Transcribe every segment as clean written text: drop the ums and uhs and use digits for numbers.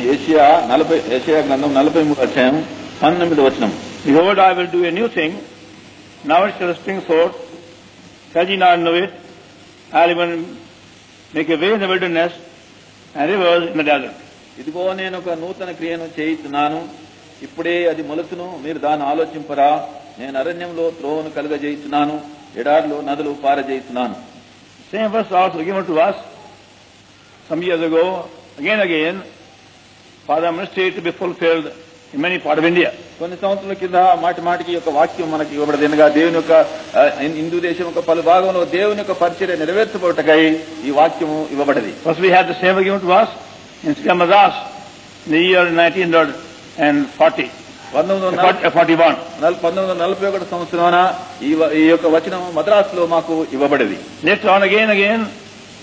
యెషయా గ్రంథం 43 అధ్యాయం 19వ వచనం. Behold, I will do a new thing. Now it shall spring forth. Shall ye not know it? I will even make a way in the wilderness and rivers in the desert. ఇదిగో నేను ఒక నూతన క్రియను చేయుచున్నాను, ఇప్పుడే అది మొలచును, మీరు దాన్ని ఆలోచింపరా. నేను అరణ్యంలో త్రోవను కలుగజేయుచున్నాను, ఎడారిలో నదులు పారజేయుచున్నాను. Same verse also given to us some years ago, again, for the ministry to be fulfilled in many parts of India. కొన్ని సంవత్సరాల కింద మాటికి యొక్క వాక్యం మనకి ఇవ్వబడదేనగా దేవుని యొక్క హిందూ దేశం యొక్క పలు భాగంలో దేవుని యొక్క పరిచర్య నెరవేర్చబడటకై ఈ వాక్యము ఇవ్వబడది. First we had the same given to us in Sri Madras in the year 1940. 1941 సంవత్సరాన ఈ యొక్క వచనం మద్రాసులో మాకు ఇవ్వబడేది. Later on again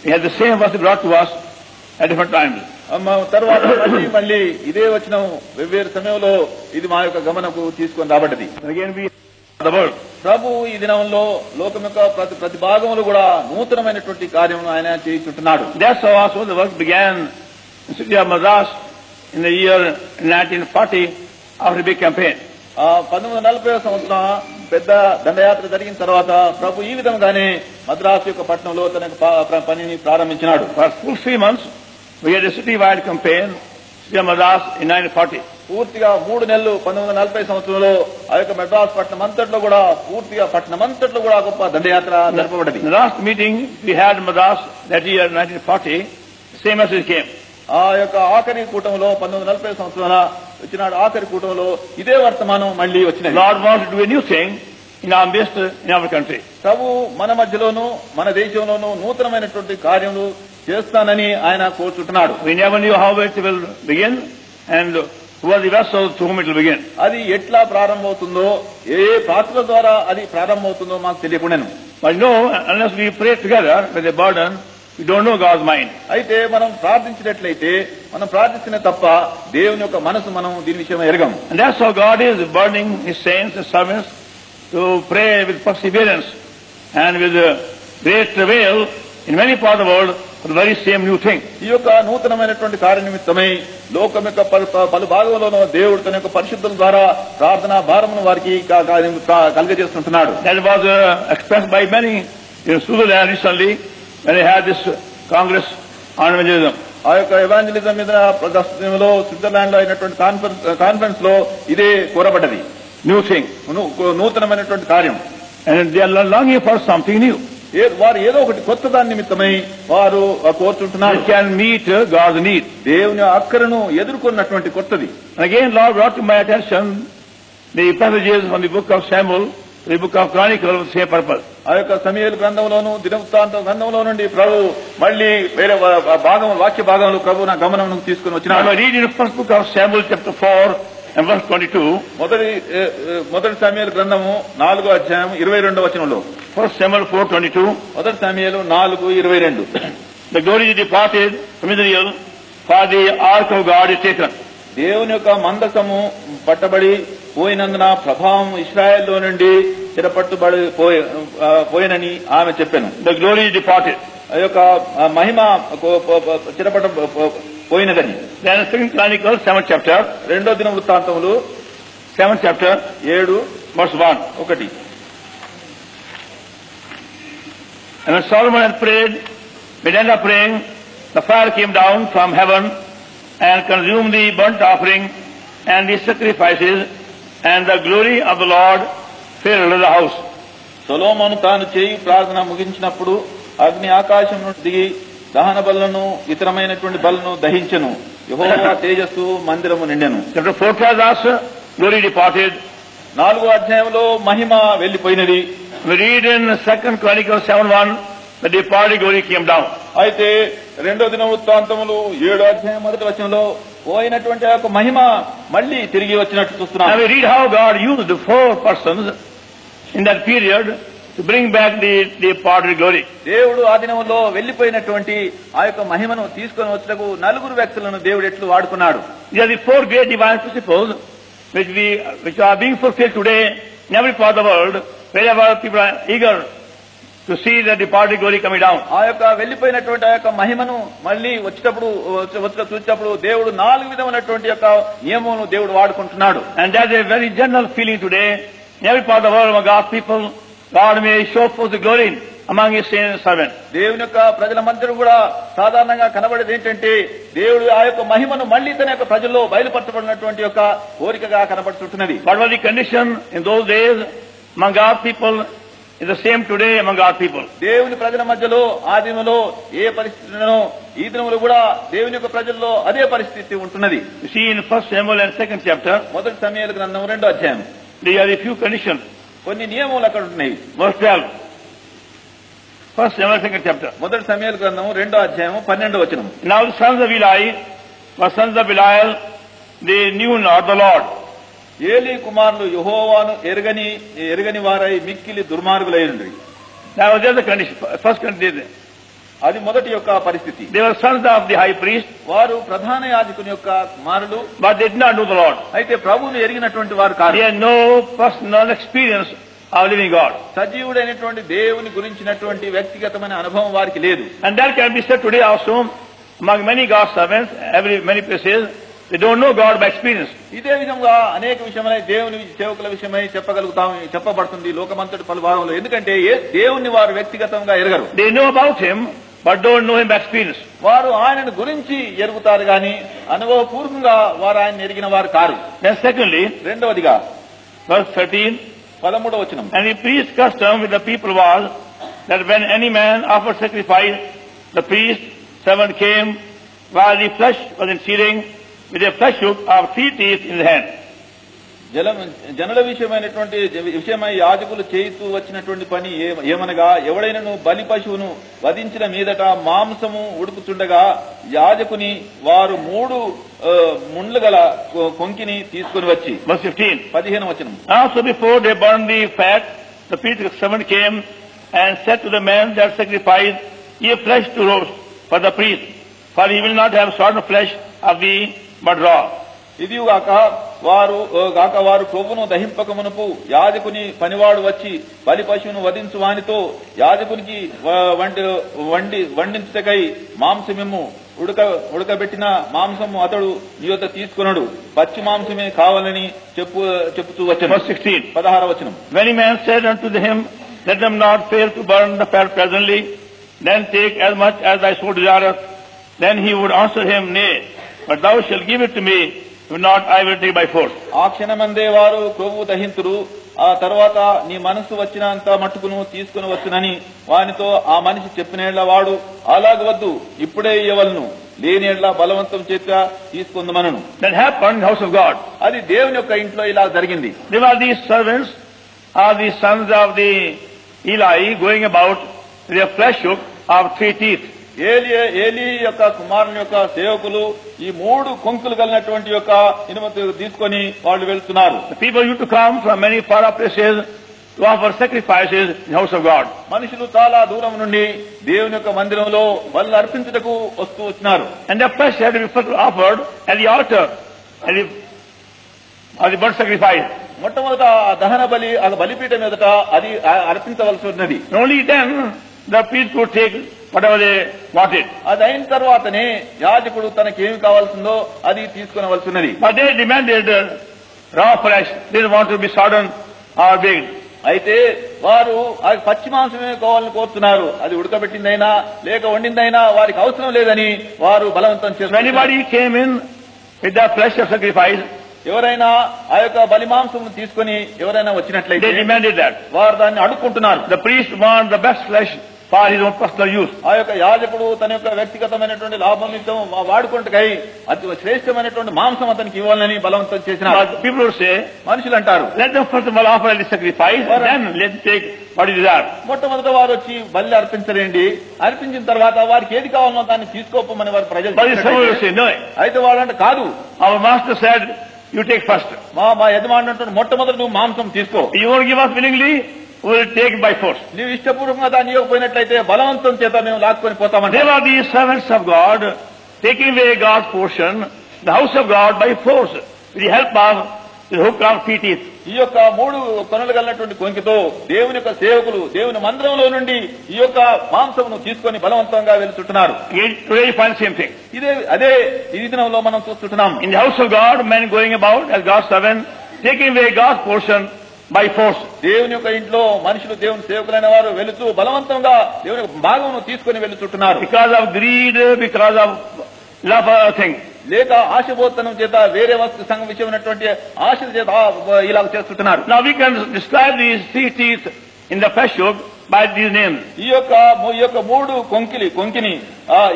we had the same verse brought to us at different times. తర్వాత మళ్ళీ ఇదే వచనం వెవ్వేరు సమయంలో ఇది మా యొక్క గమనకు తీసుకొని రాబడ్డది. Again we the world. ప్రభు ఈ దినంలో లోకం యొక్క ప్రతి భాగంలో కూడా నూతనమైనటువంటి కార్యమును ఆయన చేయించుంటున్నాడు. That's how also the work began in Sri Madras in the year 1940 after a big campaign. 1940 సంవత్సరం పెద్ద దండయాత్ర జరిగిన తర్వాత ప్రభు ఈ విధంగానే మద్రాసు యొక్క పట్టణంలో తన పనిని ప్రారంభించినాడు. For full 3 months we had a city-wide campaign Sri Madras in 1940. పూర్తిగా 3 నెలలు 1940 సంవత్సరంలో ఆ యొక్క మద్రాసు పట్టణం అంతట్లో కూడా పూర్తిగా పట్టణం అంతట్లో కూడా గొప్ప దండయాత్ర జరపబడింది. The last meeting we had in Madras that year 1940, same message came. ఆ యొక్క ఆఖరి కూటంలో 1940 సంవత్సరాల వచ్చినాడు. ఆఖరి కూటంలో ఇదే వర్తమానం మళ్లీ వచ్చినది. Lord wants to do a new thing in our midst, in our country. ప్రభు మన మధ్యలోనూ మన దేశంలోనూ నూతనమైనటువంటి కార్యములు చేస్తానని ఆయన కోరుచుంటున్నాడు. We never knew how it will begin and who are the vessels through whom it will begin. అది ఎట్లా ప్రారంభమవుతుందో, ఏ పాత్రల ద్వారా అది ప్రారంభమవుతుందో మాకు తెలియకుండాను. But no, unless we pray together with a burden, we don't know God's mind. అయితే మనం ప్రార్థించినట్లయితే మనం ప్రార్థించిన తప్ప దేవుని యొక్క మనసు మనం దీని విషయం ఎరగం. And that's how God is burning His saints and servants to pray with perseverance and with great travail in many parts of the world for the very same new thing. ఈ యొక్క నూతనమైనటువంటి కార్య నిమిత్తమై లోకం యొక్క పలు భాగంలోనూ దేవుడు తన యొక్క పరిశుద్ధుల ద్వారా ప్రార్థనా భారమును వారికి కలుగజేస్తుంటున్నాడు. That was expressed by many in Switzerland recently when they had this Congress on evangelism. ఆ యొక్క ఎవాంజలిజం మీద ప్రదర్శనలో స్విట్జర్లాండ్ లో అయినటువంటి కాన్ఫరెన్స్ లో ఇదే కోరబడ్డది. New thing. నూతనమైనటువంటి కార్యం. And they are longing for something new. వారు ఏదో ఒకటి కొత్త దాని నిమిత్తమై వారు కోరుచుంటున్నారు. It can meet God's need. దేవుని అక్కరను ఎదుర్కొన్నటువంటి కొత్తది. And again Lord brought to my attention the passages from the book of Samuel, the book of Chronicles with the same purpose. ఆ యొక్క సమూయేలు గ్రంథంలోను దినవృత్తాంత గ్రంథంలో నుండి ప్రభు మళ్లీ వేరే వాక్య భాగంలో ప్రభు నా గమనం తీసుకుని వచ్చినాడు. I read in the first book of Samuel chapter 4 and verse 22. మొదటి సమూయేలు గ్రంథము 4వ అధ్యాయం 22వ వచనంలో. First Samuel 4:22. మొదటి సమూయేలు 4:22. The glory is departed from Israel, for the ark of God is taken. దేవుని యొక్క మందసము పట్టబడి పోయినందున ప్రభావం ఇశ్రాయేల్లో నుండి చెరపట్టుబడి పోయినని ఆమె చెప్పాను. The glory is departed. ఆ యొక్క మహిమ చెరపట్ట పోయినదని. Then Second Chronicles 7th chapter. రెండో దిన వృత్తాంతములు 7th chapter 7 verse 1. And when Solomon had prayed, with end of praying, the fire came down from heaven and consumed the burnt offering and the sacrifices, and the glory of the Lord filled the house. సొలొమోను తాను చేయి ప్రార్థన ముగించినప్పుడు అగ్ని ఆకాశం నుండి దిగి దహన బలులను ఇతరమైనటువంటి బలులను దహించెను. యెహోవా తేజస్సు మందిరము నిండెను. Chapter 4 tells us glory departed. 4వ అధ్యాయంలో మహిమ వెళ్లిపోయినది. We read in 2 Chronicles 7:1 the departed glory came down. అయితే రెండో దిన వృత్తాంతములు 7వ అధ్యాయం 1వ వచనంలో పోయినటువంటి ఆ యొక్క మహిమ మళ్లీ తిరిగి వచ్చినట్టు చూస్తున్నాం. Now we read how God used 4 persons in that period to bring back the departed glory. దేవుడు ఆ దినంలో వెళ్లిపోయినటువంటి ఆ యొక్క మహిమను తీసుకొని వచ్చటకు 4 వ్యక్తులను దేవుడు ఎట్లు వాడుకున్నాడు. These are the 4 great divine principles which are being fulfilled today in every part of the world, wherever people are eager to see the departed glory coming down. ఆ యొక్క వెళ్లిపోయినటువంటి ఆ యొక్క మహిమను మళ్ళీ వచ్చేటప్పుడు చూసేటప్పుడు దేవుడు 4 విధమైనటువంటి యొక్క నియమమును దేవుడు వాడుకుంటున్నాడు. And that's a very general feeling today in every part of the world among God's people. God may show forth the glory among his saints servants. దేవుని యొక్క ప్రజల మధ్య కూడా సాధారణంగా కనబడేది ఏంటంటే దేవుడు ఆ యొక్క మహిమను మళ్లీ తన యొక్క ప్రజల్లో బయలుపరచబడినటువంటి యొక్క కోరికగా కనబడుతుంటున్నది. What was the condition in those days among God's people is the same today among God's people. దేవుని ప్రజల మధ్యలో ఆ దినములో ఏ పరిస్థితులను ఈ దినములో కూడా దేవుని యొక్క ప్రజల్లో అదే పరిస్థితి ఉంటున్నది. You see in 1 Samuel and 2nd chapter, మొదటి సమూయేలు గ్రంథం 2వ అధ్యాయం there are a few conditions. కొన్ని నియమాలు అక్కడ ఉంటున్నాయి. Verse 12. 1 Samuel 2nd chapter. మొదటి సమూయేలు గ్రంథం 2వ అధ్యాయం 12వ వచనం. Now the sons of Eli were sons of Belial, they knew not the Lord. Eli కుమారులు యెహోవాను ఎరగని వారై మిక్కిలి దుర్మార్గులైండ్రి. That was just the condition, first condition. అది మొదటి యొక్క పరిస్థితి. They were sons of the high priest, వారు ప్రధాన యాజకుని యొక్క కుమారులు, but they did not know the Lord. అయితే ప్రభువును ఎరిగినటువంటి వారు కాదు. They had no personal experience of living God. సజీవుడైనటువంటి దేవుని గురించినటువంటి వ్యక్తిగతమైన అనుభవం వారికి లేదు. And that can be said today also among many God's servants, many places. They don't know God by experience. ఇదే విధంగా అనేక విషయమై దేవుని సేవకుల విషయమై చెప్పబడుతుంది లోకమంతటి పలు భాగంలో. ఎందుకంటే దేవుణ్ణి వారు వ్యక్తిగతంగా ఎరగరు. They know about him, but don't know him by experience. వారు ఆయనను గురించి ఎరుగుతారు గాని అనుభవపూర్వకంగా వారు ఆయన ఎరిగిన వారు కారు. Then secondly, రెండవదిగా verse 13, 13వ వచనం. and the priest's custom with the people was that when any man offered sacrifice, the priest servant came while the flesh was in searing, with a flesh hook of 3 teeth in his hand. జనుల విషయమై యాజకులు చేస్తూ వచ్చినటువంటి పని ఏమనగా ఎవడైనను బలి పశువును వధించిన మీదట మాంసము ఉడుకుతుండగా యాజకుని వారు 3 ముండ్లు గల కొంకిని తీసుకుని వచ్చి. Verse 15. 15వ వచనం. Also before they burned the fat, the priest's servant came and said to the man that sacrificed, "Ye flesh to roast for the priest, for he will not have sodden flesh of thee, but raw." ఇది వారు కొవ్వును దహింపకమునుపు యాజకుని పనివాడు వచ్చి బలి పశువును వధించు వానితో యాజకునికి వండించుటకై మాంసమేము ఉడకబెట్టిన మాంసము అతడు నీ యొద్ద తీసుకొనడు, పచ్చి మాంసమే కావాలని చెప్పుతూ వచ్చాను. 16వ వచనం. When a man said unto him, "Let them not fail to burn the fat presently, then take as much as thy soul desireth," then he would answer him, "Nay, but thou shalt give it to me, if not I will take by force." ఆ క్షణమందే వారు కొవ్వు దహింతురు, ఆ తర్వాత నీ మనస్సు వచ్చినంత మట్టుకును తీసుకుని వచ్చునని వానితో ఆ మనిషి చెప్పినేళ్ల వాడు అలాగవద్దు, ఇప్పుడే ఇవ్వవలను, లేనేళ్ల బలవంతం చేత తీసుకుందమనను. That happened in the house of God. అది దేవుని యొక్క ఇంట్లో ఇలా జరిగింది. There were these servants, are the sons of the Eli, going about with a flesh hook of 3 teeth. Eli యొక్క కుమారుని యొక్క సేవకులు ఈ 3 కొంకులు కలిగినటువంటి యొక్క ఇనుమతి తీసుకొని వాళ్ళు వెళ్తున్నారు. The people used to come from many far off places to offer sacrifices in the house of God. మనుషులు చాలా దూరం నుండి దేవుని యొక్క మందిరంలో బలులు అర్పించుటకు వస్తూ వచ్చినారు. And the flesh had to be first offered at the altar, at the burnt sacrifice. మొట్టమొదట దహన బలి ఆ బలిపీఠం మీదట అది అర్పించవలసి ఉన్నది. Only then the priest could take whatever they wanted. అది అయిన తర్వాతనే యాజకుడు తనకేమి కావాల్సిందో అది తీసుకునవలసి ఉన్నది. But they demanded raw flesh. They didn't want to be sodden or baked. అయితే వారు ఆ పచ్చి మాంసమే కావాలని కోరుతున్నారు. అది ఉడకబెట్టిందైనా లేక వండిందైనా వారికి అవసరం లేదని వారు బలవంతం చేస్తున్నారు. Anybody came in with the flesh of sacrifice, ఎవరైనా ఆ యొక్క బలి మాంసం తీసుకుని ఎవరైనా వచ్చినట్లయితే they demanded that. వారు దాన్ని అడుక్కుంటున్నారు. The priest wanted the best flesh for his own personal use. ఆ యొక్క యాజకుడు తన యొక్క వ్యక్తిగతమైనటువంటి లాభం నిమిత్తం వాడుకుంటకై అతి శ్రేష్టమైనటువంటి మాంసం అతనికి ఇవ్వాలని బలవంతం చేసినారు. People would say, మనుషులు అంటారు, let them first of all offer the sacrifice, then let's take what is desire. మొట్టమొదట వారు వచ్చి బలి అర్పించలేండి, అర్పించిన తర్వాత వారికి ఏది కావాలనో దాన్ని తీసుకోమని వారు ప్రజలు అయితే వాళ్ళంటే కాదు, our master said, you take first. మా యజమాని అంటాడు మొట్టమొదటి నువ్వు మాంసం తీసుకో. You won't give us willingly, we will take by force. నీవు ఇష్టపూర్వకంగా దాన్ని ఇవ్వకపోయినట్లయితే బలవంతం చేత మేము లాక్కొని పోతామంటే. They were the servants of God, taking away God's portion, the house of God by force, with the help of the hook of 3 teeth. ఈ యొక్క 3 కొనలు కలిగినటువంటి కొంకితో దేవుని యొక్క సేవకులు దేవుని మందిరంలో నుండి ఈ యొక్క మాంసమును తీసుకొని బలవంతంగా వెళ్తుంటున్నారు. Today you find the same thing. అదే ఈ దినంలో మనం చూస్తుంటున్నాం. In the house of God, men going about as God's servant, taking away God's portion by force. దేవుని యొక్క ఇంట్లో మనుషులు దేవుని సేవకులైన వారు వెళుతూ బలవంతంగా దేవుని యొక్క భాగమును తీసుకొని వెళ్తుంటున్నారు. Because of greed, because of love for other things. లేక ఆశబోధనం చేత వేరే వస్తు సంఘం విషయమైనటువంటి ఆశల చేత ఇలా చేస్తుంటున్నారు. Now we can describe these 3 teeth in the flesh yoke by these names. ఈ యొక్క 3 కొంకిని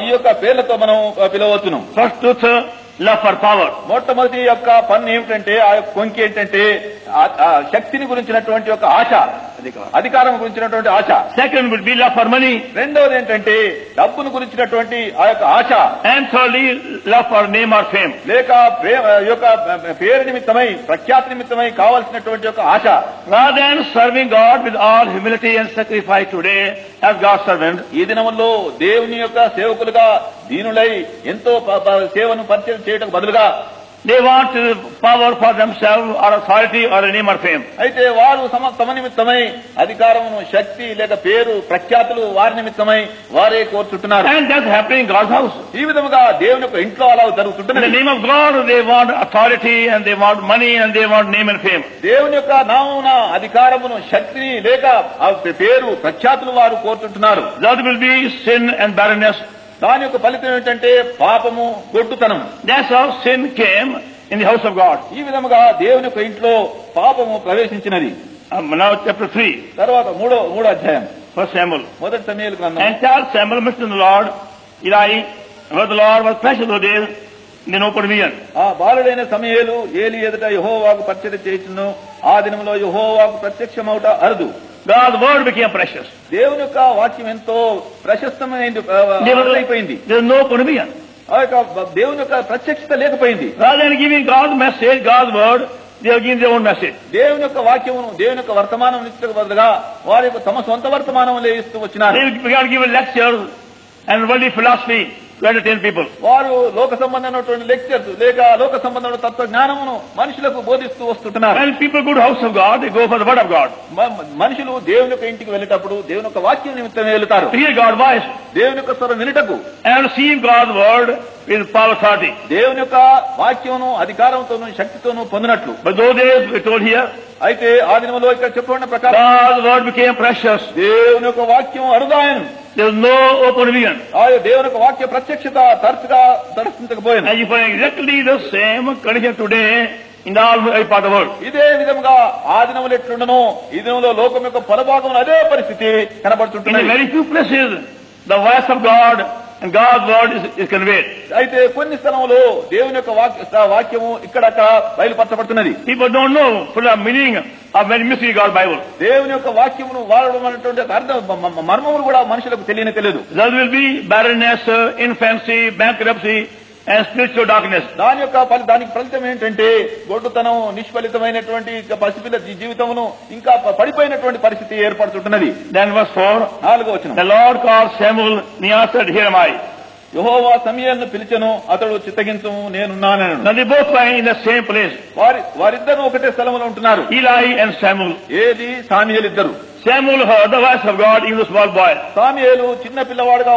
ఈ యొక్క పేర్లతో మనం పిలవచ్చును. First tooth, love for power. మొట్టమొదటి యొక్క పన్ను ఏమిటంటే ఆ యొక్క కొంకి ఏంటంటే శక్తిని గురించినటువంటి ఒక ఆశ, అధికారం గురించినటువంటి ఆశ. Second would be love for money. రెండవది ఏంటంటే డబ్బును గురించినటువంటి ఆ యొక్క ఆశ. And thirdly, love for name or fame. లేక యొక్క పేరు నిమిత్తమై ప్రఖ్యాతి నిమిత్తమై కావాల్సినటువంటి యొక్క ఆశ. Rather than serving God with all humility and sacrifice today as God's servant, ఈ దినముల్లో దేవుని యొక్క సేవకులుగా దీనులై ఎంతో సేవను పరిచయం చేయడం బదులుగా they want power for themselves or authority or a name or fame. అయితే వారు తమ నిమిత్తమై అధికారమును, శక్తి లేక పేరు, ప్రఖ్యాతులు వారి నిమిత్తమై వారే కోరుతుంటున్నారు. And that's happening in God's house. ఈ విధముగా దేవుని యొక్క ఇంట్లో అలా In జరుగుతుంటున్నది. the name of God, they want authority and they want money and they want name and fame. దేవుని యొక్క నామమున అధికారమును, శక్తిని లేక ఆ పేరు, ప్రఖ్యాతులు వారు కోరుతుంటున్నారు. That will be sin and barrenness. దాని యొక్క ఫలితం ఏంటంటే పాపము, గొడ్డుతనం. That's how sin came in the house of God. ఈ విధముగా దేవుని యొక్క ఇంట్లో పాపము ప్రవేశించినది. Now chapter 3, తర్వాత మూడో అధ్యాయం 1 Samuel. మొదటి సమూయేలు గ్రంథం. And child Samuel mentioned the Lord, Eli, where the Lord was precious those days in an open vision. ఆ బాలుడైన సమూయేలు ఏలి ఎదుట యెహోవాకు పరిచర్య చేయుచును. ఆ దినములో యెహోవాకు ప్రత్యక్షమౌట అరుదు. God's word became precious. దేవుని యొక్క వాక్యం ఎంతో ప్రశస్తమైంది, అయిపోయింది. There's no open vision. ఆ యొక్క దేవుని యొక్క ప్రత్యక్షత లేకపోయింది. Rather than giving God's message, God's word, they are giving their own message. దేవుని యొక్క వాక్యమును, దేవుని యొక్క వర్తమానం ఇచ్చక బదులుగా వారి యొక్క తమ సొంత వర్తమానం ఇస్తూ వచ్చినారు. They began to give lectures and worldly philosophy to entertain people. వారు లోక సంబంధమైనటువంటి లెక్చర్స్ లేక లోక సంబంధమైన తత్వ జ్ఞానమును మనుషులకు బోధిస్తూ వస్తుంటున్నారు. When people go to house of God, they go for the word of God. మనుషులు దేవుని యొక్క ఇంటికి వెళ్ళేటప్పుడు దేవుని యొక్క వాక్యం నిమిత్తమే వెళ్తారు. To hear God's voice దేవుని యొక్క స్వరం వినుటకు. and receive God's word with power authority. దేవుని యొక్క వాక్యమును అధికారంతోను శక్తితోను పొందినట్లు. But those days we told here, అయితే ఆ దినములో ఇక్కడ చెప్పబడిన ప్రకారం God's word became precious. దేవుని యొక్క వాక్యం అరుదాయను. There was no open vision. ఆ దేవుని యొక్క వాక్య ప్రత్యక్షత తరచుగా దర్శించకపోయింది. And you find exactly the same condition today in all part of the world. ఇదే విధముగా ఆ దినములు ఎట్లుండనో ఈ దినంలో లోకం యొక్క పొలభాగంలో అదే పరిస్థితి In కనబడుతుంటుంది. very few places, the voice of God and God's word is conveyed. అయితే కొన్ని స్థలంలో దేవుని యొక్క వాక్యము ఇక్కడక్కడ బయలుపరచబడుతున్నది. People don't know for the meaning of very mystery God's Bible. దేవుని యొక్క వాక్యమును వాడడం అనేటువంటి అర్థం మర్మములు కూడా మనుషులకు తెలియదు. There will be barrenness, infancy, bankruptcy and spiritual darkness. దానికి ఫలితం ఏంటంటే గొడ్డుతనం, నిష్ఫలితమైనటువంటి పసిపిల్ల జీవితమును ఇంకా పడిపోయినటువంటి పరిస్థితి ఏర్పడుతుంటున్నది. Then verse 4, 4వ వచనం. the Lord called Samuel and he answered, here am I. యెహోవా సమూయేలును పిలిచెను, అతడు చిత్తగించుము నేనున్నానెను. Now they both were in the same place. వారిద్దరూ ఒకటే స్థలంలో ఉంటున్నారు. Eli and Samuel. ఏది సాముయేలు ఇద్దరు. Samuel heard the voice of God, even the small boy. Samuel చిన్న పిల్లవాడుగా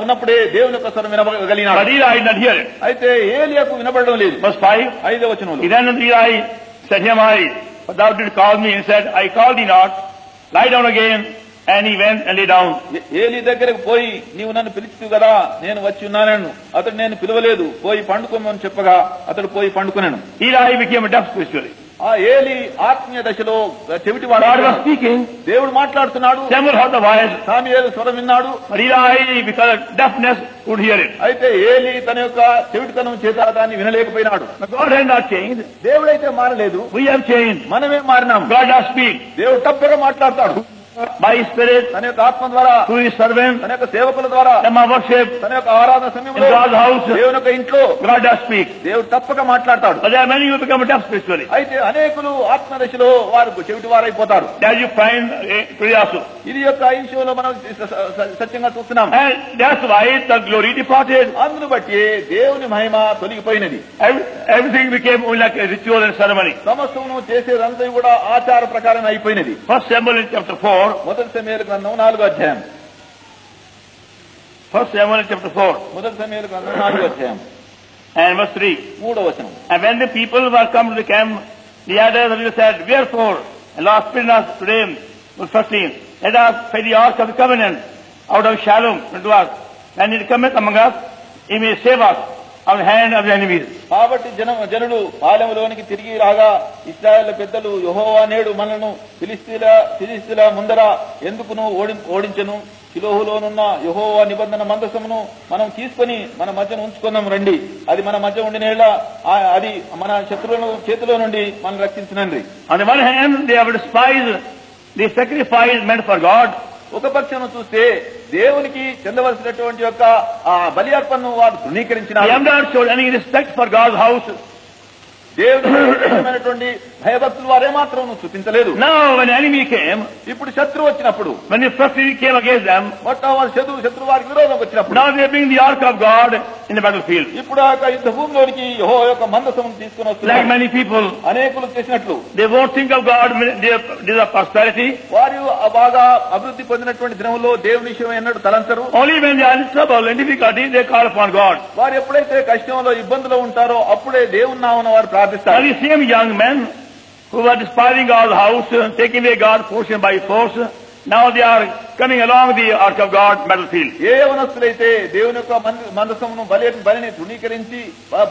ఉన్నప్పుడే దేవుని యొక్క స్వరం వినగలిగినాడు. But Eli did not hear it. అయితే ఏలియాకు వినబడడం లేదు. Verse 5, 5వ వచనంలో. he ran unto Eli, said, here am I. But thou didst call me, and said, I called thee not. Lie down again. And he went and lay down. ఏలి దగ్గరకు పోయి నీవు నన్ను పిలిచివు కదా, నేను వచ్చి ఉన్నానను. అతడు నేను పిలవలేదు, పోయి పండుకోమని చెప్పగా అతడు పోయి పండుకున్నాను. Eli became deaf spiritually. ఆ ఏలి ఆత్మీయ దశలో చెవిటి God was speaking. దేవుడు మాట్లాడుతున్నాడు. Samuel heard the voice. Samuel స్వరం విన్నాడు. But Eli, because of deafness, could hear it. అయితే ఏలి తన యొక్క చెవిటితనం చేత దాన్ని వినలేకపోయినాడు. God has not changed. దేవుడైతే మారలేదు, We have changed. మనమే మారినాం. God does speak. దేవుడు తప్పగా మాట్లాడతాడు. by His Spirit, తన యొక్క ఆత్మ ద్వారా, through His servants, తన యొక్క సేవకుల ద్వారా, them are worship తన యొక్క ఆరాధన in సమయంలో God's house. దేవుని యొక్క ఇంట్లో God does speak. దేవుడు తప్పక మాట్లాడతాడు. But there are many who become deaf spiritually. అయితే అనేకులు ఆత్మదశలో వారు చెవిటి వారైపోతారు. As you find today also. ఇది యొక్క ఈ విషయంలో మనం సత్యంగా చూస్తున్నాం. And that's why the glory departed. అందును బట్టి దేవుని మహిమ తొలగిపోయినది. Everything became only like a ritual and ceremony. సమస్తమును చేసేదంతా కూడా ఆచార ప్రకారం అయిపోయినది. First Samuel in chapter 4. మొదటి సమూయేలు గ్రంథం 4వ అధ్యాయం. First Samuel in chapter 4. మొదటి సమూయేలు గ్రంథం 4వ అధ్యాయం. And verse 3. 3వ వచనం. And when the people were come to the camp, the elders of Israel said, wherefore, and Lord spirit us today, verse 15, let us pay the ark of the covenant out of Shalom unto us. When it cometh among us, he may save us out of the hand of the enemies. కాబట్టి జనులు పాలెములోనికి తిరిగి రాగా ఇశ్రాయేలు పెద్దలు యెహోవా నేడు మనలను ఫిలిష్తీయుల ముందర ఎందుకును ఓడించెను, షిలోహులోనున్న యెహోవా నిబంధన మందసమును మనం తీసుకొని మన మధ్యన ఉంచుకుందాం రండి, అది మన మధ్య ఉండినేలా అది మన శత్రువుల చేతిలో నుండి మనం రక్షించనండి. On the one hand, they have despised the sacrifice meant for God. ఒక పక్షం చూస్తే దేవునికి చెందవలసినటువంటి యొక్క ఆ బలి అర్పణను వారు They తృణీకరించినారు. have not shown any respect for God's house. దేవుని భయభక్తులు వారేమాత్రం చూపించలేదు. Now when the enemy came, ఇప్పుడు శత్రువు వచ్చినప్పుడు, when the first enemy came against them, శత్రువు వారికి విరోధం వచ్చినప్పుడు, now they bring the ark of God in the battlefield. ఇప్పుడు ఆ యొక్క యుద్ధ భూమిలోనికి యెహోవా యొక్క మందసమును తీసుకుని Like వస్తున్నారు. many people, అనేకులు చేసినట్లు they won't think of God when they are prosperity. వారు బాగా అభివృద్ధి పొందినటువంటి దినంలో దేవుని విషయం ఎన్నడూ తలంచరు. Only when they are in trouble and difficulty, they call upon God. వారు ఎప్పుడైతే కష్టంలో ఇబ్బందులో ఉంటారో అప్పుడే దేవుని నామమున వారు Now ప్రార్థిస్తారు. the same young men who were despising God's house, taking away God's portion by force, now they are coming along the ark of God battlefield. ఏ యవనస్తులైతే దేవుని యొక్క మందసమును బలిని తృణీకరించి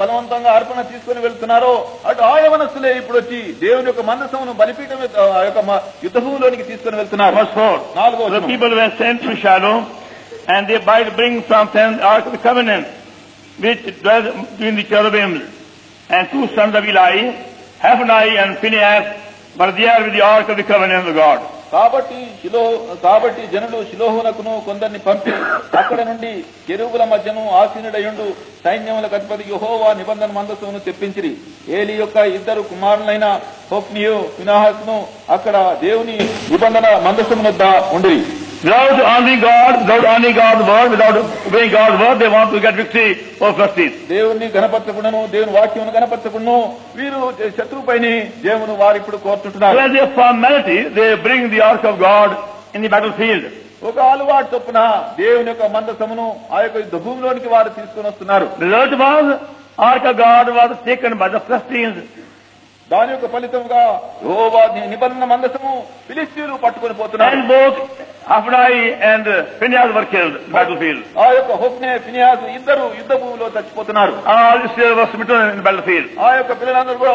బలవంతంగా అర్పణ తీసుకుని వెళ్తున్నారో అటు ఆ యవనస్తులే ఇప్పుడు వచ్చి దేవుని యొక్క మందసమును బలిపీఠం యొక్క యుద్ధ భూమిలోనికి తీసుకుని వెళ్తున్నారు. Verse 4. 4వ The వచనం. people were sent to Shiloh, and they might bring from them the ark of the covenant, which dwelt between the cherubims. And two sons of Eli, Hophni and Phinehas, were there with the ark of the covenant of God. కాబట్టి జనులు షిలోహునకును కొందరిని పంపి అక్కడ నుండి కెరూబుల మధ్యను ఆసీనుడయుండు సైన్యములకు అధిపతి యెహోవా నిబంధన మందసమును తెప్పించిరి. ఏలి యొక్క ఇద్దరు కుమారులైన హోఫ్నియు ఫినెహాసును అక్కడ దేవుని నిబంధన మందసమునొద్ద ఉండిరి. Without honoring God's word, without obeying God's word, they want to get victory over Philistines. దేవుని గణపరచకుడను దేవుని వాక్యమును గణపరచకుడను వీరు శత్రువుపైన దేవుని వారు ఇప్పుడు కోరుతుంటున్నారు. So as a formality, they bring the ark of God in the battlefield. ఒక అలవాటు చొప్పున దేవుని యొక్క మందసమును ఆ యొక్క యుద్ధ భూమిలోనికి వారు తీసుకుని వస్తున్నారు. The result was, ark of God was taken by the Philistines. దాని యొక్క ఫలితంగా యెహోవా నిబంధన మందసము ఫిలిష్తీయులు పట్టుకొని పోతున్నారు. And both Hophni and Phinehas were killed in the battlefield. ఆ యొక్క హోఫ్నే ఫినెహాసు ఇద్దరు యుద్ధ భూమిలో చచ్చిపోతున్నారు. All Israel was smitten in the battlefield. ఆ యొక్క పిల్లలందరూ కూడా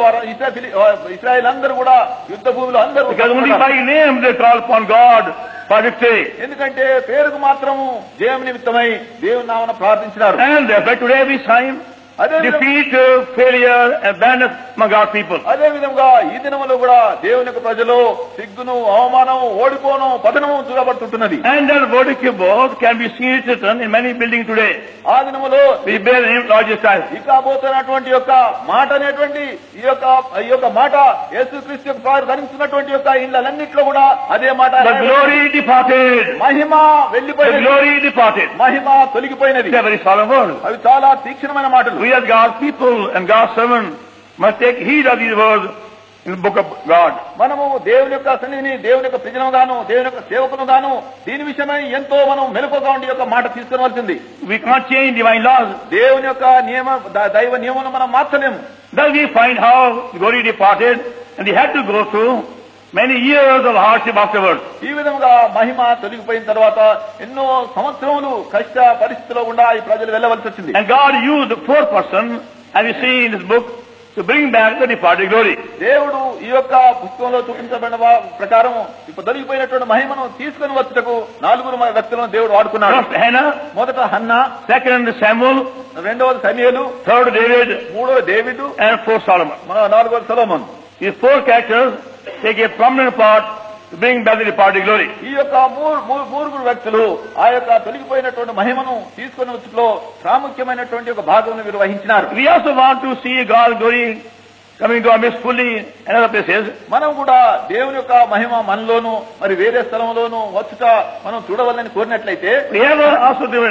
ఇశ్రాయేల్ అందరూ కూడా యుద్ధ భూమిలో అందరూ Because only by name they call upon God for victory. ఎందుకంటే పేరుకు మాత్రము జయం నిమిత్తమై దేవుని నామమున ప్రార్థించినారు. And therefore today we find defeat, failure, and abandonment among God's people. అదే విధంగా ఈ దినములో కూడా దేవుని యొక్క ప్రజలు సిగ్గును అవమానం ఓడిపోను పతనము చూడబడుతుంటున్నది. And that word both can be seen written in many buildings today. ఆ దినములో We bear the name Lord Jesus Christ. ఇక పోతున్నటువంటి యొక్క మాట అనేటువంటి ఈ యొక్క మాట యేసుక్రీస్తు యొక్క వారు ధరించినటువంటి యొక్క ఇళ్ళన్నిట్లో కూడా అదే మాట. The glory departed. Mahima The వెళ్లిపోయినది. glory departed. Mahima తొలగిపోయినది. It's a very solemn word. అవి చాలా తీక్షణమైన మాటలు. We as God's people and God's servants must take heed of these words in the book of God. మనము దేవుని యొక్క సన్నిధిని దేవుని యొక్క ప్రజలుగాను దేవుని యొక్క సేవకులుగాను దీని విషయమై ఎంతో మనం మెలకువగా ఉండి యొక్క మాట తీసుకునవలసింది. We can't change divine laws. దేవుని యొక్క దైవ నియమం మనం మార్చలేము. Thus we find how glory departed, and they had to go through many years of hardship afterwards. ఈ విధంగా మహిమ తొలగిపోయిన తర్వాత ఎన్నో సంవత్సరములు కష్ట పరిస్థితిలో గుండా ఈ ప్రజలు వెళ్ళవలసి వచ్చింది. And God used the fourth person, as we see in this book, to bring back the departed glory. దేవుడు ఈ యొక్క పుస్తకంలో చూపించబడిన ప్రకారం ఇప్పుడు తొలగిపోయినటువంటి మహిమను తీసుకుని వచ్చుటకు 4 వ్యక్తులను దేవుడు వాడుకున్నాడు. First Hannah, మొదట హన్నా, second Samuel, రెండవది సమూయేలు, third David, మూడవ David, and fourth Solomon. 4వది Solomon. These four characters take a prominent part to bring back the departed glory. ఈ యొక్క మూరుగురు వ్యక్తులు ఆ యొక్క తొలగిపోయినటువంటి మహిమను తీసుకొని వచ్చులో ప్రాముఖ్యమైనటువంటి ఒక భాగం వీరు వహించినారు. We also want to see God's glory coming to our midst fully in other places. మనం కూడా దేవుని యొక్క మహిమ మనలోను మరి వేరే స్థలంలోను వచ్చుట మనం చూడవాలని కోరినట్లయితే We have also to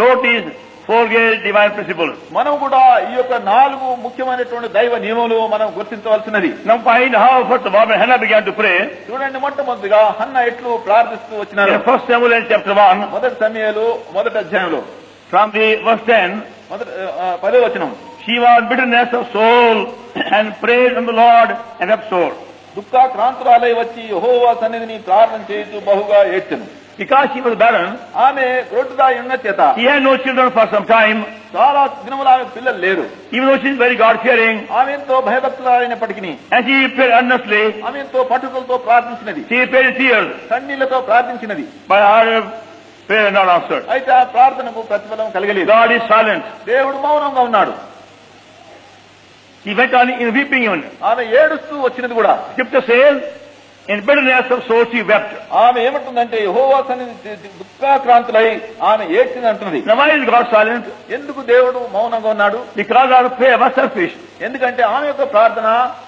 notice four great divine principles. మనం కూడా ఈ యొక్క 4 ముఖ్యమైనటువంటి దైవ నియమాలు మనం గుర్తించవలసినది. Now find how first of all when Hannah began to pray. చూడండి, మొట్టమొదటిగా హన్న ఎట్లు ప్రార్థిస్తూ వచ్చినారు. In 1 Samuel chapter 1, మొదటి సమయాలు మొదటి అధ్యాయంలో from the verse 10, మొదటి 10వ వచనం. she was bitterness of soul and prayed unto the Lord and wept sore. దుఃఖాక్రాంతురాలై వచ్చి యెహోవా సన్నిధిని ప్రార్థన చేస్తూ బహుగా ఏడ్చెను. Because she was barren, ఆమె గ్రోటుదాయి ఉన్న చేత she had no children for some time. చాలా దినములు ఆమె పిల్లలు లేరు. Even though she is very God-fearing, ఆమె ఎంతో భయభక్తులైనప్పటికీ and she prayed earnestly, ఆమె ఎంతో పట్టుదలతో ప్రార్థించినది. she prayed in tears, కన్నీళ్లతో ప్రార్థించినది. but her prayer not answered. అయితే ఆ ప్రార్థనకు ప్రతిఫలం కలగలేదు. God is silent. దేవుడు మౌనంగా ఉన్నాడు. He went on in weeping even. ఆమె ఏడుస్తూ వచ్చినది కూడా. Scripture says, in bitterness of soul she wept. ఆమె ఏమంటుందంటే యెహోవా సన్నిధి దుఃఖాక్రాంతులై ఆమె ఏడ్చింది అంటున్నది. Now why is God silent? ఎందుకు దేవుడు మౌనంగా ఉన్నాడు? Because our prayer was selfish. ఎందుకంటే ఆమె యొక్క ప్రార్థన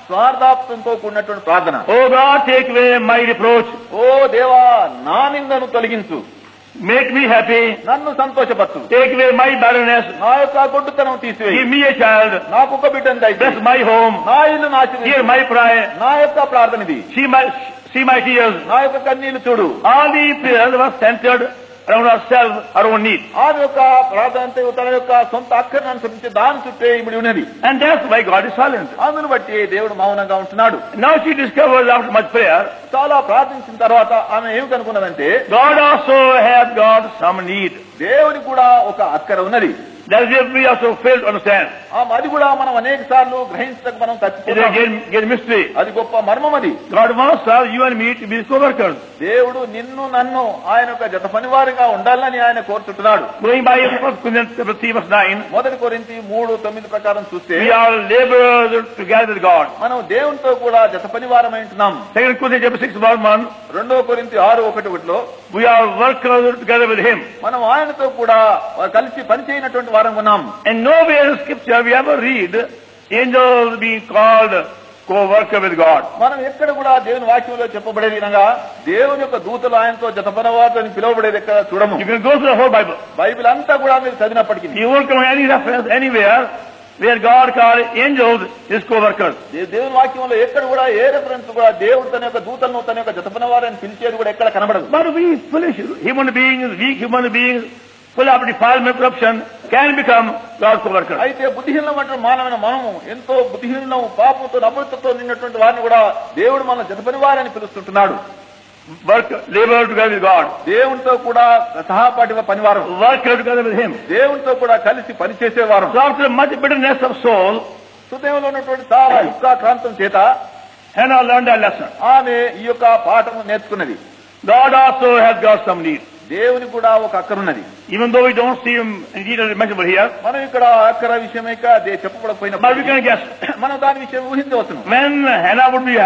స్వార్థాప్తంతో కూడినటువంటి ప్రార్థన. Oh God, take away my reproach. ఓ దేవా, నా నిందను తొలగించు, Make me happy. నన్ను సంతోషపరచు, Take away my barrenness. నా యొక్క గొడ్డుతనం తీసివేయి, Give me a child. నాకు ఒక బిడ్డను Bless దయచేయి, my home. నా ఇల్లును ఆశీర్వదించు, Hear my prayer. నా యొక్క ప్రార్థన ఇది, See my tears. నా యొక్క కన్నీళ్లు చూడు. All the prayers were centered around ourselves, our own need. ఆమె యొక్క ప్రార్థన అంతా తన యొక్క సొంత అక్కర్ని అనుసరించి దాని చుట్టే ఇమిడి ఉన్నది. And that's why God is silent. అందును బట్టి దేవుడు మౌనంగా ఉంటున్నాడు. Now she discovers after much prayer, చాలా ప్రార్థించిన తర్వాత ఆమె ఏమి కనుక్కున్నదంటే God also has got some need. దేవుని కూడా ఒక అక్కర ఉన్నది. That is we also fail to understand. అది కూడా మనం అనేక సార్లు గ్రహించక మనం It is తప్పిపోతాం. again mystery. అది గొప్ప మర్మం. అది God wants us, you and me, to be co-workers. దేవుడు నిన్ను నన్ను ఆయన యొక్క జత పనివారిగా ఉండాలని ఆయన కోరుతుంటున్నాడు. Going by 1 Corinthians 3 verse 9, మొదటి కొరింథీ 3:9 ప్రకారం చూస్తే we are laborers together with God. మనం దేవునితో కూడా జత పనివారమై ఉంటున్నాం. 2 Corinthians chapter 6 verse 1, 2 కొరింథీ 6:1 we are workers together with Him. మనం ఆయనతో కూడా కలిసి పనిచేయనటువంటి వారం ఉన్నాం. And nowhere in Scripture we ever read angels being called co-worker with God. మనం ఎక్కడ కూడా దేవుని వాక్యంలో చెప్పబడేది విధంగా దేవుని యొక్క దూతలు ఆయనతో జత పనివారు అని పిలువబడేది ఎక్కడ చూడము. You can go through the whole Bible. Bible అంతా కూడా మీరు చదివినప్పటికీ You won't come any reference anywhere where God called angels His co-workers. దేవుని వాక్యంలో ఎక్కడ కూడా ఏ రెఫరెన్స్ కూడా దేవుడు తన యొక్క దూతలను తన యొక్క జత పనివారని పిలిచేది కూడా ఎక్కడ కనబడదు. But we foolish human beings, weak human beings, full of defilement, corruption, can become God's co-workers. అయితే బుద్ధిహీనమైన మానవుని మనము ఎంతో బుద్ధిహీనం, పాపంతో నమ్రతతో నిన్నటువంటి వారిని కూడా దేవుడు మన జత పనివారని పిలుస్తుంటున్నాడు. Work, labor together with God. దేవునితో కూడా సహపాఠి పనివారం, Work together with Him. దేవునితో కూడా కలిసి పనిచేసేవారం. So after much bitterness of soul, హృదయంలో ఉన్నటువంటి చాలా దుఃఖాక్రాంతం చేత Hannah learned that lesson. ఆమె ఈ యొక్క పాఠము నేర్చుకున్నది. God also has got some need. దేవుని కూడా ఒక అక్కరున్నది. Even though we don't see Him in detail mentioned here, మనం ఇక్కడ అక్కర విషయమే చెప్పబడకపోయినా but we can guess. మనం దాని విషయం ఊహించవచ్చును. When Hannah would be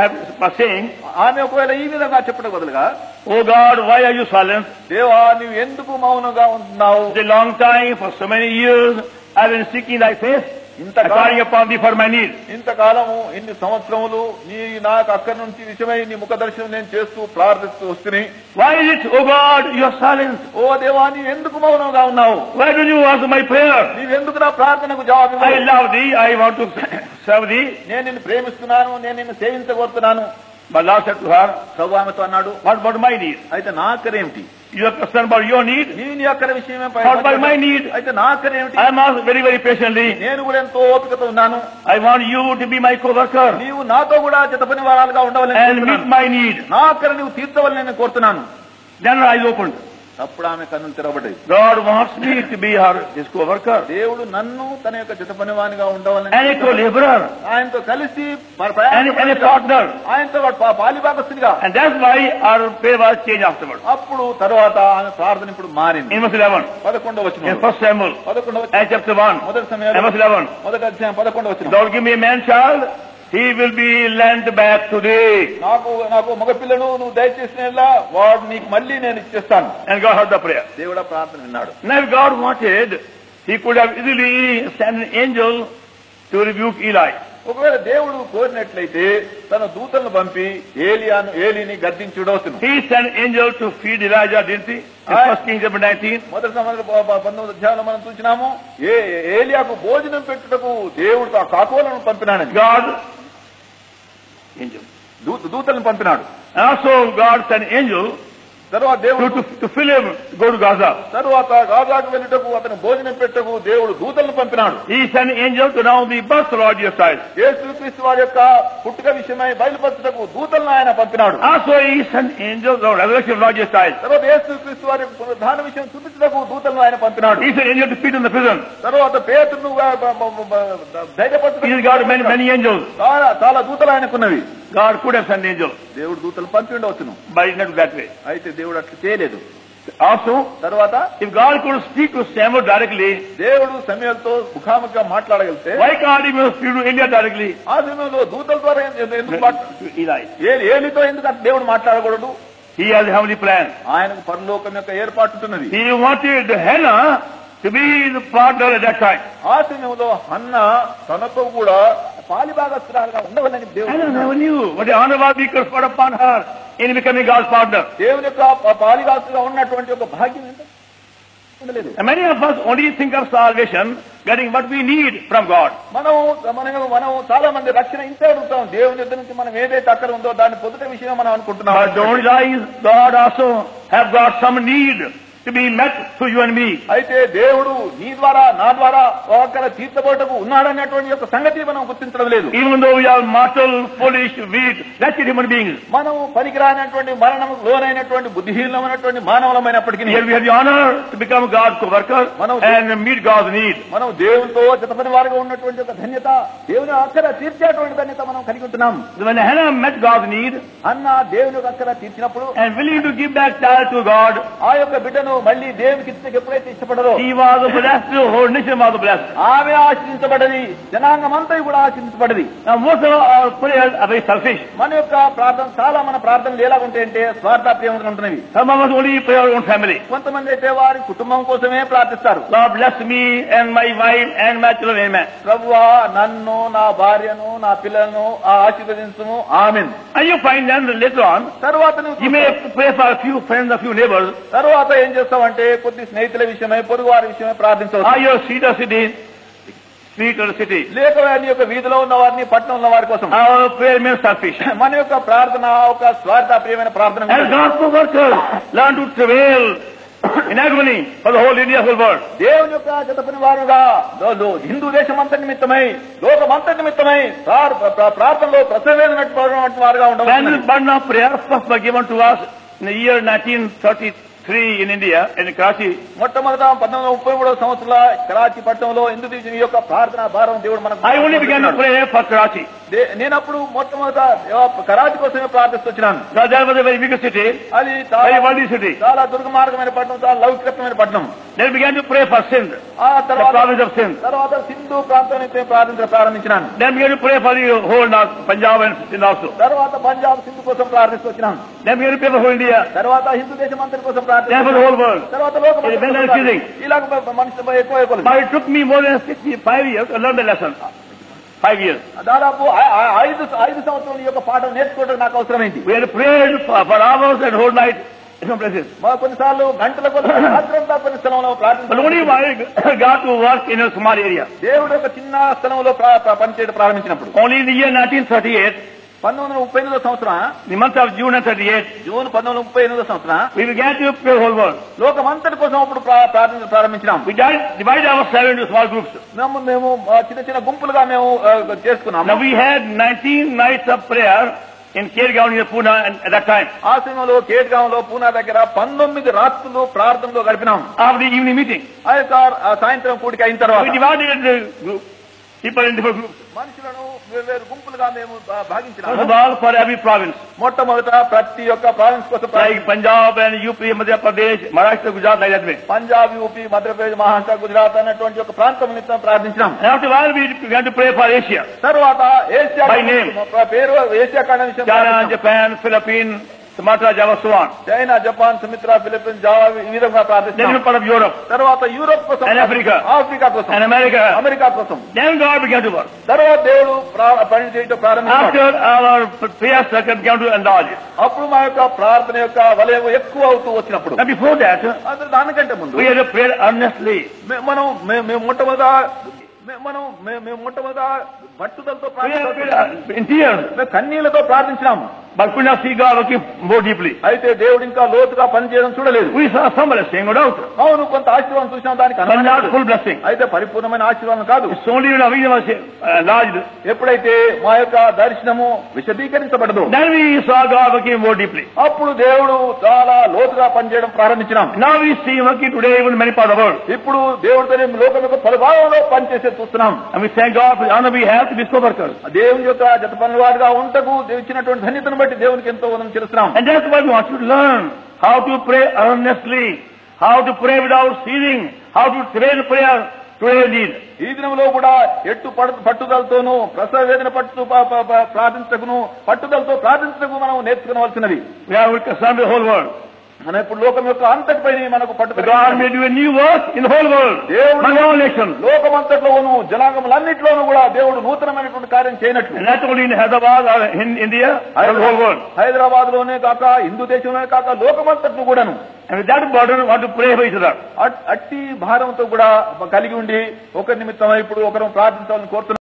saying, ఆమె ఒకవేళ ఈ విధంగా చెప్పడం బదులుగా, Oh God, why are you silent? దేవా, నీవు ఎందుకు మౌనంగా ఉంటున్నావు? It's a long time, for so many years, I've been seeking thy face, calling upon thee for my need. ఇంతకాలము ఇన్ని సంవత్సరములు నీ నాకు అక్కడి నుంచి విషయమై నీ ముఖ దర్శనం నేను చేస్తూ ప్రార్థిస్తూ వస్తుని. Why is it, oh God, you are silent? ఓ దేవా, నీవు ఎందుకు మౌనంగా ఉన్నావు? Why don't you answer my prayer? నీవెందుకు నా ప్రార్థనకు జవాబు? I love thee, I want to serve thee. నేను నిన్ను ప్రేమిస్తున్నాను, నేను నిన్ను సేవించగోరుతున్నాను. But Lord said to her, ప్రభు ఆమెతో అన్నాడు, what about my need? అయితే నా అక్కరేమిటి? You are concerned about your need? నీ అక్కర విషయమే. What about my need? అయితే నా అక్కరేమిటి? I am asked very, very patiently. నేను కూడా ఎంతో ఓపికతో ఉన్నాను. I want you to be my co-worker నీవు నాతో కూడా జత పని వారాలుగా ఉండవాలని and meet my need. నా అక్కర నీవు తీర్చవాలని నేను కోరుతున్నాను. Then her eyes opened. అప్పుడు ఆమె కన్నులు తెరవబడ్డాయి. God wants me to be his co-worker దేవుడు నన్ను తన యొక్క జత పనివానిగా ఉండవాలని, and a co-laborer ఆయనతో కలిసి and a partner. ఆయనతో పాలిభాగస్తునిగా. And that's why our prayer was changed afterwards. అప్పుడు తర్వాత ఆమె ప్రార్థన ఇప్పుడు మారింది. In verse 11, 11వ వచనం, in 1 Samuel, 11వ and chapter 1, మొదటి and సమయంలో verse 11, మొదటి అధ్యాయం 11వ వచనం. Lord, give me a man child he will be lent back today. నాకు మగపిల్లను నువ్వు దయచేసినలా వాడు నీకు మళ్ళీ నేను ఇచ్చేస్తాను. And God heard the prayer. దేవుడు ప్రార్థన విన్నాడు. Now if God wanted, he could have easily sent an angel to rebuke Eli. ఒకవేళ దేవుడు కోరినట్లయితే తన దూతలను పంపి ఏలీని గద్దించుడవుతును. He sent angel to feed Elijah, didn't he? In 1 Kings chapter 19. మొదటి 19వ అధ్యాయంలో మనం చూసినాము ఏలియాకు భోజనం పెట్టుటకు దేవుడు ఆ కాకులను పంపినాడని. God, angel. దూతలను పంపినాడు. Also God sent angel తర్వాత దేవుడు to fill him, go to Gaza. తరువాత గాజాకు వెళ్ళుటకు అతను భోజనం పెట్టకు దేవుడు దూతలను పంపినాడు. He sent angel to know the birth of Lord Jesus Christ. యేసుక్రీస్తు వారి యొక్క పుట్టుక విషయమై బయలుపరచుటకు దూతలను ఆయన పంపినాడు. Also he sent angels of resurrection of Lord Jesus Christ. తర్వాత యేసుక్రీస్తు వారి పునరుద్ధాన విషయం చూపించుటకు దూతలను ఆయన పంపినాడు. He sent angel to feed in the prison. తర్వాత పేతురును ధైర్యపరచుటకు He got many angels. చాలా దూతలు ఆయనకున్నవి. God could have sent angels, దేవుడు దూతలు పంపి ఉండవచ్చును. but he did not that way. అయితే దేవుడు అట్లా చేయలేదు. Also, తర్వాత if God could speak to Samuel directly, దేవుడు సమూయేలుతో ముఖాముఖిగా మాట్లాడగలిగితే why can't he speak to Eli directly? ఆ సమయంలో దూతల ద్వారా ఎందుకు Eli. ఏలితో ఎందుకు దేవుడు మాట్లాడకూడదు? He has a heavenly plan. ఆయనకు పరలోకం యొక్క ఏర్పాటు ఉంటున్నది. He wanted Hannah to be the partner at that time. ఆ సమయంలో హన్న తనతో కూడా పాలిభాగస్తురాలుగా ఉండవాలని Hannah never దేవుడు knew what the honor was being conferred upon her in becoming God's partner. దేవుని యొక్క పాలిభాగస్తుగా ఉన్నటువంటి ఒక భాగ్యం ఉండలేదు. And many of us only think of salvation, getting what we need from God. మనం చాలా మంది రక్షణ ఇంతే అడుగుతాం. దేవుని యొద్ద నుంచి మనం ఏదైతే అక్కడ ఉందో దాన్ని పొందుట విషయం మనం అనుకుంటున్నాం. But don't realize God also have got some need to be met through you and me. అయితే దేవుడు నీ ద్వారా నా ద్వారా అక్కడ తీర్చబోటకు ఉన్నాడనేటువంటి యొక్క సంగతి మనం గుర్తించడం లేదు. Even though we are mortal, foolish, weak, wretched human beings, మనం పనికిరానటువంటి మరణం లోనైనటువంటి బుద్ధిహీనమైనటువంటి మానవులమైనప్పటికీ here we have the honor to become God's co-worker and meet God's need. మనం దేవునితో జతపని వారుగా ఉన్నటువంటి ఒక ధన్యత, దేవుని అక్కర తీర్చేటువంటి ధన్యత మనం కలిగి ఉంటున్నాం. When Hannah met God's need అన్న దేవుని యొక్క అక్కర తీర్చినప్పుడు and willing to give back child to God, ఆ యొక్క బిడ్డను మళ్ళీ దేవునికి ఎప్పుడైతే ఇష్టపడరో he was blessed, the whole nation was blessed. ఆమె ఆశీర్వించబడది, జనాంగం అంతా కూడా ఆశీర్వించబడది. Now most of our prayers are very selfish. మన యొక్క ప్రార్థన చాలా మన ప్రార్థనలు ఎలా ఉంటాయంటే స్వార్థప్రియంగా ఉంటున్నవి. Some of us only pray our own family. కొంతమంది అయితే వారి కుటుంబం కోసమే ప్రార్థిస్తారు. Lord bless me and my wife and my children, amen. ప్రభువా నన్ను, నా భార్యను, నా పిల్లలను ఆశీర్వదించుము, ఆమేన్. And you find them later on, తర్వాత you may pray for a few friends, a few neighbors. తర్వాత ఏం చేస్తామంటే కొద్ది స్నేహితుల విషయమై, పొరుగు వారి విషయమై ప్రార్థించవచ్చు. Are your street or city? Street or city? లేక వారి యొక్క వీధిలో ఉన్న వారిని, పట్టణంలో ఉన్న వారి కోసం. Our prayer means selfish. మన యొక్క ప్రార్థన ఒక స్వార్థప్రియమైన ప్రార్థన. As God's co-workers, learn to travail in agony for the whole India, whole world. దేవుని యొక్క జతపని వారుగా హిందూ దేశం అంత నిమిత్తమై, లోకం అంత నిమిత్తమై ప్రార్థనలో ప్రసవేదనటువంటి వారుగా ఉండవచ్చు. When the burden of prayer first was given to us in the year 1933 in India, in Karachi, మొట్టమొదట 1933వ సంవత్సరంలో కరాచీ పట్టణంలో ఎందుకు ఈ యొక్క ప్రార్థన భారం దేవుడు మనకు. I only began to pray for Karachi. నేను అప్పుడు మొట్టమొదట కరాచీ కోసమే ప్రార్థిస్తున్నాను. That was a very big city, అది very worldly city. చాలా దుర్గమార్గమైన పట్టణం, చాలా లౌకికమైన పట్టణం. Then began to pray for Sindh, ఆ the province of Sindh. తర్వాత సింధు ప్రాంతానికి ప్రారంభించినాను. Then began to pray for the whole North, Punjab and Sindh also. తర్వాత పంజాబ్, సింధు కోసం ప్రార్థిస్తున్నాను. Then began to pray for whole India. తర్వాత హిందూ దేశం అంతటి కోసం Then for the whole world. తర్వాత లోకం ఇలాగ మనిషి ఎక్కువ అయిపోయింది. But it took me more than 65 years to learn the lesson. 5 years. దాదాపు 5 సంవత్సరాల యొక్క పాఠం నేర్చుకోవడం నాకు అవసరమైంది. We had prayed for hours and whole night in some places. కొన్నిసార్లు గంటల కొద్ది రాత్రంతా కొన్ని స్థలంలో But only ప్రార్థన. I got to work in a small area. దేవుడు ఒక చిన్న స్థలంలో పనిచేయడం ప్రారంభించినప్పుడు Only in the year 1938, 1938వ సంవత్సరం, the month of June 38, June 1938వ సంవత్సరం we began to pray the whole world. లోకమంతటి కోసం అప్పుడు ప్రార్థన ప్రారంభించినాం. We divided ourselves into small groups. మేము చిన్న చిన్న గుంపులుగా మేము చేసుకున్నాము. Now we had 19 nights of prayer in Kergaon near Pune at that time. ఆ సమయంలో కేట్గాంలో, పూనా దగ్గర 19 రాత్రులు ప్రార్థనలో గడిపినాం. After the evening meeting, ఆ యొక్క సాయంత్రం కూడిక అయిన తర్వాత we divided the group people in different groups. మనుషులను వేరు గుంపులుగా మేము First భాగించినాము. of all, for every province, మొట్టమొదట ప్రతి ఒక్క ప్రావిన్స్ కోసం like Punjab and UP, Madhya Pradesh, Maharashtra, Gujarat, like that way. Punjab, UP, Madhya Pradesh, Maharashtra, Gujarat అన్నటువంటి ఒక ప్రాంతం నిమిత్తం ప్రార్థించినాం. And after a while, we began to pray for Asia. తర్వాత ఏషియా By name. పేరు ఏషియా ఖండ విషయం China, ప్రార్థించాం. Japan, Philippines, Sumatra, Java, so on. China, Japan, Sumitra, Philippines, Java ఈ విధంగా Then ప్రార్థించాం. we're part of Europe తర్వాత యూరోప్ కోసం, And Africa. Africa కోసం, and America. America కోసం. Then God began to work. తర్వాత దేవుడు పని చేయటం ప్రారంభించాడు. After our prayer circle began to enlarge. అప్పుడు మా యొక్క ప్రార్థన యొక్క వలయం ఎక్కువ అవుతూ వచ్చినప్పుడు, And before that, అసలు దానికంటే ముందు we had to pray earnestly. మేము మొట్టమొదట పట్టుదలతో We had to ప్రార్థించాము. pray in tears, కన్నీళ్లతో ప్రార్థించినాము. but could not see God working more deeply. అయితే దేవుడు ఇంకా లోతుగా పనిచేయడం చూడలేదు. We saw some blessing, no doubt, అవును, కొంత ఆశీర్వాదం చూసినాం, దానికి but అనుమానం not లేదు. full blessing. అయితే పరిపూర్ణమైన ఆశీర్వాదం కాదు. It's only when we was enlarged, ఎప్పుడైతే మా యొక్క దర్శనము విశదీకరించబడదు, then we saw God working more deeply. అప్పుడు దేవుడు చాలా లోతుగా పనిచేయడం ప్రారంభించినాం. Now we see him working today even in many parts of the world. ఇప్పుడు దేవుడితో లోకం యొక్క పలు భాగంలో పనిచేసే చూస్తున్నాం. And we thank God for the honor we have to be co-workers. దేవుని యొక్క జత పనులవాడుగా ఉంటకు ఇచ్చినటువంటి ధన్యతను బట్టి దేవునికి ఎంతో వదనం చేస్తున్నాం. And that's why we want you to learn how to pray earnestly, how to pray without ceasing, how to pray the prayer today indeed. ఈ దినంలో కూడా పట్టుదలతోనూ ప్రసవ వేదన ప్రార్థించకును పట్టుదలతో ప్రార్థించకు మనం నేర్చుకోవాల్సినది. We are concerned with the whole world. మనం ఇప్పుడు లోకం యొక్క అంతటిపై మనకు God పట్టుదల. may do a new work in the whole world, among all nations. లోకమంతట్లోనూ జనాంగములన్నింటిలోనూ కూడా దేవుడు నూతనమైనటువంటి కార్యం చేయనట్లు, And not only in Hyderabad or in India, but the whole world. Hyderabad లోనే కాక హిందూ దేశంలోనే కాక లోకమంతట్లు కూడాను And with that burden, we want to pray for each other. అట్టి భారంతో కూడా కలిగి ఉండి ఒకరి నిమిత్తం ఇప్పుడు ఒకరు ప్రార్థించాలని కోరుతున్నాం.